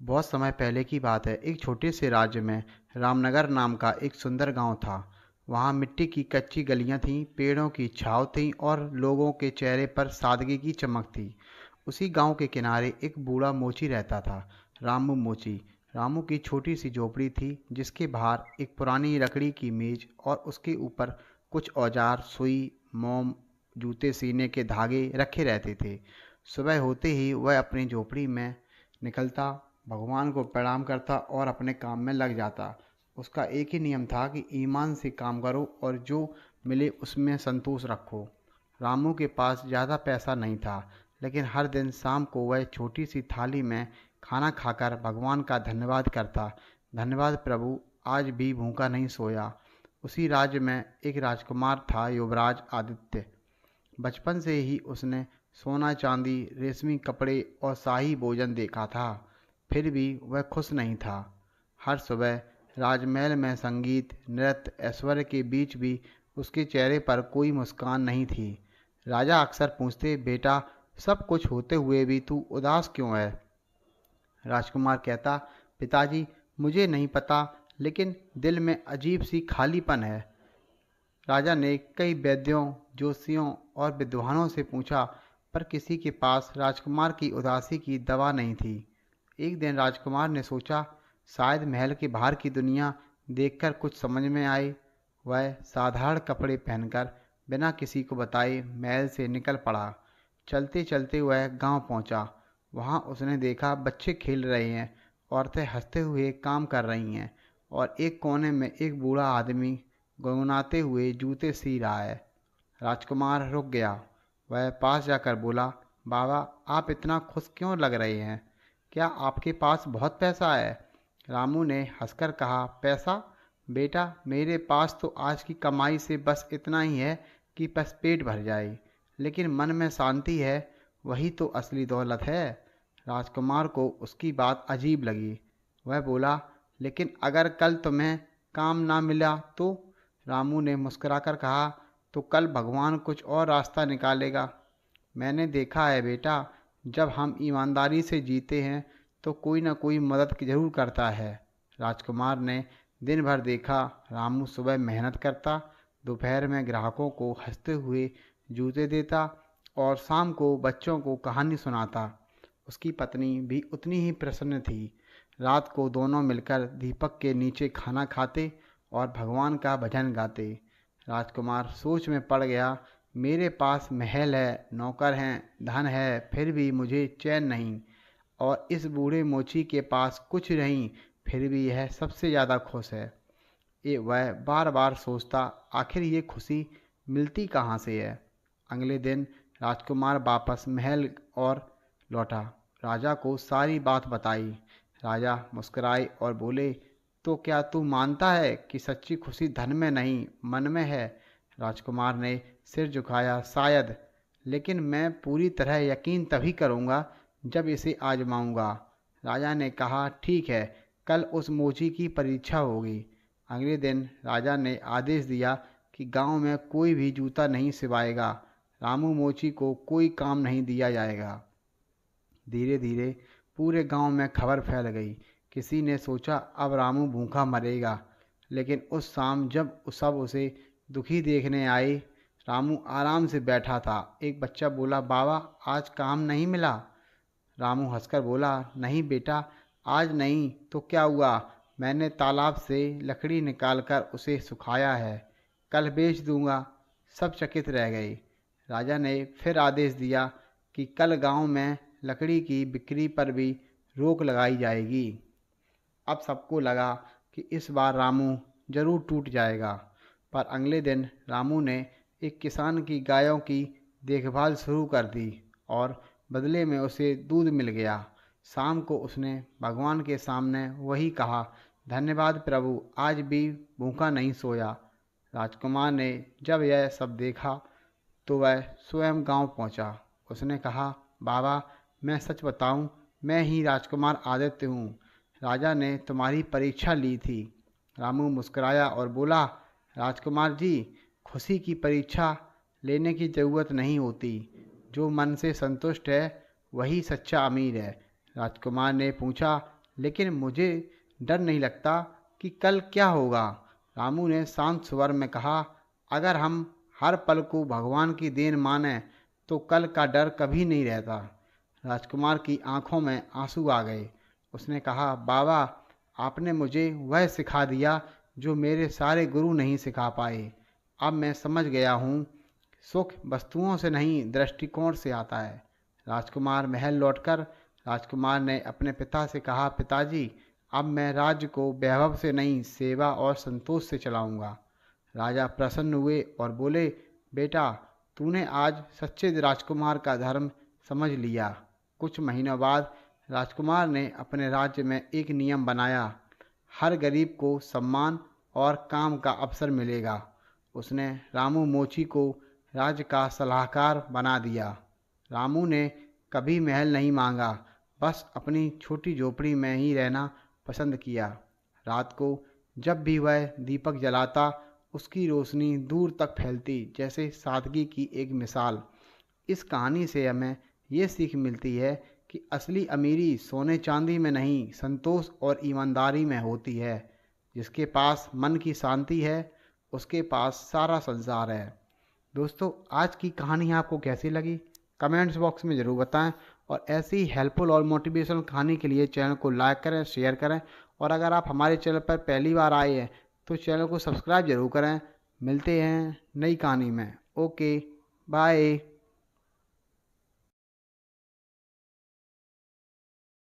बहुत समय पहले की बात है। एक छोटे से राज्य में रामनगर नाम का एक सुंदर गांव था। वहां मिट्टी की कच्ची गलियां थीं, पेड़ों की छांव थी और लोगों के चेहरे पर सादगी की चमक थी। उसी गांव के किनारे एक बूढ़ा मोची रहता था, रामू मोची। रामू की छोटी सी झोपड़ी थी, जिसके बाहर एक पुरानी लकड़ी की मेज और उसके ऊपर कुछ औजार, सुई, मोम, जूते सीने के धागे रखे रहते थे। सुबह होते ही वह अपनी झोपड़ी में निकलता, भगवान को प्रणाम करता और अपने काम में लग जाता। उसका एक ही नियम था कि ईमान से काम करो और जो मिले उसमें संतोष रखो। रामू के पास ज़्यादा पैसा नहीं था, लेकिन हर दिन शाम को वह छोटी सी थाली में खाना खाकर भगवान का धन्यवाद करता। धन्यवाद प्रभु, आज भी भूखा नहीं सोया। उसी राज्य में एक राजकुमार था, युवराज आदित्य। बचपन से ही उसने सोना चांदी, रेशमी कपड़े और शाही भोजन देखा था, फिर भी वह खुश नहीं था। हर सुबह राजमहल में संगीत, नृत्य, ऐश्वर्य के बीच भी उसके चेहरे पर कोई मुस्कान नहीं थी। राजा अक्सर पूछते, बेटा, सब कुछ होते हुए भी तू उदास क्यों है? राजकुमार कहता, पिताजी, मुझे नहीं पता, लेकिन दिल में अजीब सी खालीपन है। राजा ने कई वैद्यों, ज्योतिषियों और विद्वानों से पूछा, पर किसी के पास राजकुमार की उदासी की दवा नहीं थी। एक दिन राजकुमार ने सोचा, शायद महल के बाहर की दुनिया देखकर कुछ समझ में आए। वह साधारण कपड़े पहनकर बिना किसी को बताए महल से निकल पड़ा। चलते चलते वह गांव पहुंचा। वहां उसने देखा, बच्चे खेल रहे हैं, औरतें हंसते हुए काम कर रही हैं और एक कोने में एक बूढ़ा आदमी गुनगुनाते हुए जूते सी रहा है। राजकुमार रुक गया। वह पास जाकर बोला, बाबा, आप इतना खुश क्यों लग रहे हैं? क्या आपके पास बहुत पैसा है? रामू ने हंसकर कहा, पैसा? बेटा, मेरे पास तो आज की कमाई से बस इतना ही है कि बस पेट भर जाए, लेकिन मन में शांति है, वही तो असली दौलत है। राजकुमार को उसकी बात अजीब लगी। वह बोला, लेकिन अगर कल तुम्हें काम ना मिला तो? रामू ने मुस्कुराकर कहा, तो कल भगवान कुछ और रास्ता निकालेगा। मैंने देखा है बेटा, जब हम ईमानदारी से जीते हैं तो कोई ना कोई मदद जरूर करता है। राजकुमार ने दिन भर देखा, रामू सुबह मेहनत करता, दोपहर में ग्राहकों को हंसते हुए जूते देता और शाम को बच्चों को कहानी सुनाता। उसकी पत्नी भी उतनी ही प्रसन्न थी। रात को दोनों मिलकर दीपक के नीचे खाना खाते और भगवान का भजन गाते। राजकुमार सोच में पड़ गया, मेरे पास महल है, नौकर हैं, धन है, फिर भी मुझे चैन नहीं। और इस बूढ़े मोची के पास कुछ नहीं, फिर भी यह सबसे ज़्यादा खुश है। ये वह बार बार सोचता, आखिर ये खुशी मिलती कहाँ से है? अगले दिन राजकुमार वापस महल और लौटा। राजा को सारी बात बताई। राजा मुस्कुराए और बोले, तो क्या तू मानता है कि सच्ची खुशी धन में नहीं, मन में है? राजकुमार ने सिर झुकाया, शायद, लेकिन मैं पूरी तरह यकीन तभी करूँगा जब इसे आजमाऊंगा। राजा ने कहा, ठीक है, कल उस मोची की परीक्षा होगी। अगले दिन राजा ने आदेश दिया कि गांव में कोई भी जूता नहीं सिवाएगा, रामू मोची को कोई काम नहीं दिया जाएगा। धीरे धीरे पूरे गांव में खबर फैल गई। किसी ने सोचा अब रामू भूखा मरेगा, लेकिन उस शाम जब सब उसे दुखी देखने आए, रामू आराम से बैठा था। एक बच्चा बोला, बाबा, आज काम नहीं मिला? रामू हंसकर बोला, नहीं बेटा, आज नहीं तो क्या हुआ, मैंने तालाब से लकड़ी निकालकर उसे सुखाया है, कल बेच दूंगा। सब चकित रह गए। राजा ने फिर आदेश दिया कि कल गांव में लकड़ी की बिक्री पर भी रोक लगाई जाएगी। अब सबको लगा कि इस बार रामू जरूर टूट जाएगा। पर अगले दिन रामू ने एक किसान की गायों की देखभाल शुरू कर दी और बदले में उसे दूध मिल गया। शाम को उसने भगवान के सामने वही कहा, धन्यवाद प्रभु, आज भी भूखा नहीं सोया। राजकुमार ने जब यह सब देखा तो वह स्वयं गांव पहुंचा। उसने कहा, बाबा, मैं सच बताऊं, मैं ही राजकुमार आदित्य हूँ। राजा ने तुम्हारी परीक्षा ली थी। रामू मुस्कुराया और बोला, राजकुमार जी, खुशी की परीक्षा लेने की ज़रूरत नहीं होती, जो मन से संतुष्ट है वही सच्चा अमीर है। राजकुमार ने पूछा, लेकिन मुझे डर नहीं लगता कि कल क्या होगा। रामू ने शांत स्वर में कहा, अगर हम हर पल को भगवान की देन माने तो कल का डर कभी नहीं रहता। राजकुमार की आंखों में आंसू आ गए। उसने कहा, बाबा, आपने मुझे वह सिखा दिया जो मेरे सारे गुरु नहीं सिखा पाए। अब मैं समझ गया हूँ, सुख वस्तुओं से नहीं दृष्टिकोण से आता है। राजकुमार महल लौटकर राजकुमार ने अपने पिता से कहा, पिताजी, अब मैं राज्य को वैभव से नहीं सेवा और संतोष से चलाऊंगा। राजा प्रसन्न हुए और बोले, बेटा, तूने आज सच्चे राजकुमार का धर्म समझ लिया। कुछ महीनों बाद राजकुमार ने अपने राज्य में एक नियम बनाया, हर गरीब को सम्मान और काम का अवसर मिलेगा। उसने रामू मोची को राज्य का सलाहकार बना दिया। रामू ने कभी महल नहीं मांगा, बस अपनी छोटी झोपड़ी में ही रहना पसंद किया। रात को जब भी वह दीपक जलाता, उसकी रोशनी दूर तक फैलती, जैसे सादगी की एक मिसाल। इस कहानी से हमें ये सीख मिलती है कि असली अमीरी सोने चांदी में नहीं, संतोष और ईमानदारी में होती है। जिसके पास मन की शांति है, उसके पास सारा संसार है। दोस्तों, आज की कहानी आपको कैसी लगी कमेंट्स बॉक्स में ज़रूर बताएं, और ऐसी हेल्पफुल और मोटिवेशनल कहानी के लिए चैनल को लाइक करें, शेयर करें, और अगर आप हमारे चैनल पर पहली बार आए हैं तो चैनल को सब्सक्राइब जरूर करें। मिलते हैं नई कहानी में। Okay, bye.